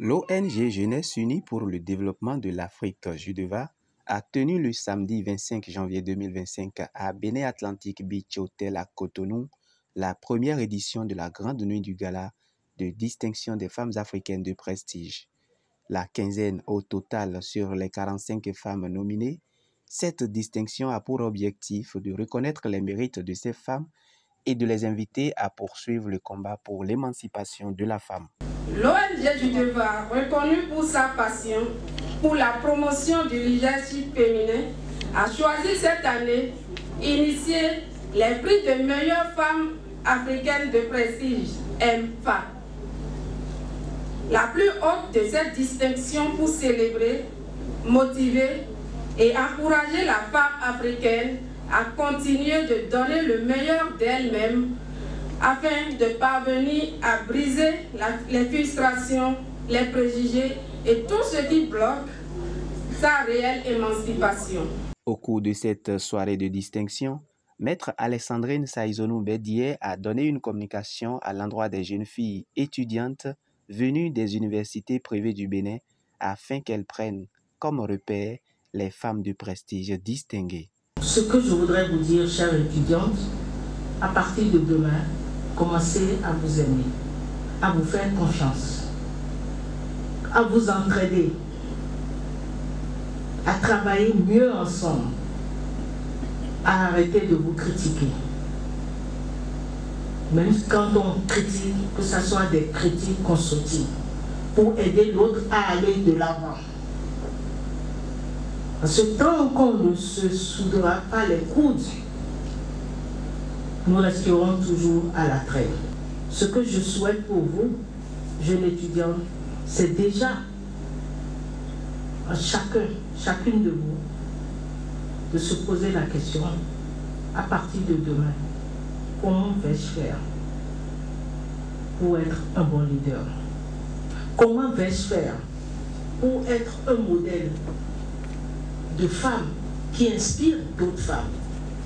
L'ONG Jeunesse Unie pour le développement de l'Afrique, JUDEVA, a tenu le samedi 25 janvier 2025 à Benin Atlantic Beach Hotel à Cotonou la première édition de la Grande Nuit du Gala de distinction des femmes africaines de prestige. La quinzaine au total sur les 45 femmes nominées, cette distinction a pour objectif de reconnaître les mérites de ces femmes et de les inviter à poursuivre le combat pour l'émancipation de la femme. L'ONG JUDEVA, reconnue pour sa passion pour la promotion du leadership féminin, a choisi cette année d'initier les prix de meilleures femmes africaines de prestige, MFA. La plus haute de cette distinction pour célébrer, motiver et encourager la femme africaine à continuer de donner le meilleur d'elle-même afin de parvenir à briser les frustrations, les préjugés et tout ce qui bloque sa réelle émancipation. Au cours de cette soirée de distinction, Maître Alexandrine Saïzonou Bédié a donné une communication à l'endroit des jeunes filles étudiantes venues des universités privées du Bénin afin qu'elles prennent comme repère les femmes de prestige distinguées. Ce que je voudrais vous dire, chères étudiantes, à partir de demain, commencez à vous aimer, à vous faire confiance, à vous entraider, à travailler mieux ensemble, à arrêter de vous critiquer. Même quand on critique, que ce soit des critiques constructives, pour aider l'autre à aller de l'avant. Parce que tant qu'on ne se soudera pas les coudes, nous resterons toujours à la traîne. Ce que je souhaite pour vous, jeunes étudiants, c'est déjà à chacune de vous, de se poser la question, à partir de demain, comment vais-je faire pour être un bon leader? Comment vais-je faire pour être un modèle de femmes qui inspirent d'autres femmes?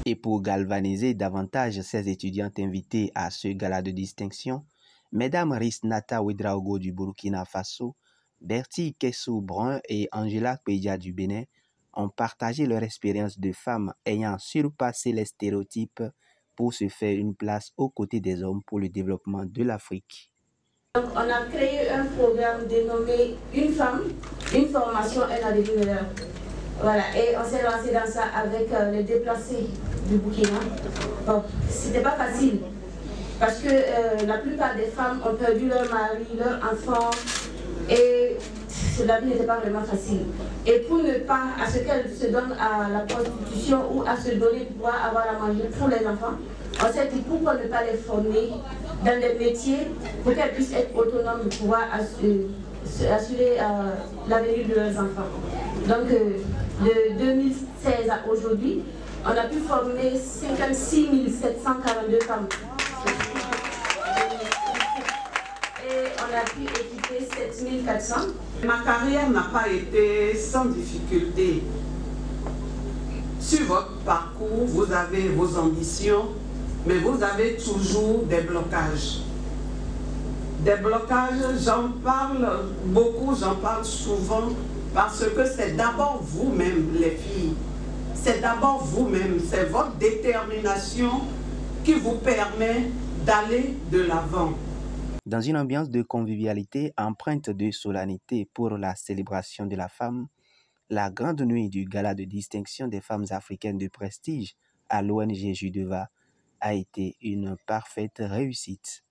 Et pour galvaniser davantage ces étudiantes invitées à ce gala de distinction, Mesdames Risnata Ouedraogo du Burkina Faso, Bertie Kessou Brun et Angela Kpedia du Bénin ont partagé leur expérience de femmes ayant surpassé les stéréotypes pour se faire une place aux côtés des hommes pour le développement de l'Afrique. Donc, on a créé un programme dénommé Une femme, une formation, un devenir. Voilà, et on s'est lancé dans ça avec les déplacés du Burkina. Bon, c'était pas facile parce que la plupart des femmes ont perdu leur mari, leur enfant et la vie n'était pas vraiment facile. Et pour ne pas à ce qu'elles se donnent à la prostitution ou à se donner pour pouvoir avoir à manger pour les enfants, on s'est dit pourquoi ne pas les former dans des métiers pour qu'elles puissent être autonomes et pouvoir assurer l'avenir de leurs enfants. Donc de 2016 à aujourd'hui, on a pu former 56 742 femmes. Et on a pu équiper 7400. Ma carrière n'a pas été sans difficulté. Sur votre parcours, vous avez vos ambitions, mais vous avez toujours des blocages. Des blocages, j'en parle beaucoup, j'en parle souvent, parce que c'est d'abord vous-même, les filles. C'est d'abord vous-même, c'est votre détermination qui vous permet d'aller de l'avant. Dans une ambiance de convivialité empreinte de solennité pour la célébration de la femme, la grande nuit du gala de distinction des femmes africaines de prestige à l'ONG JUDEVA a été une parfaite réussite.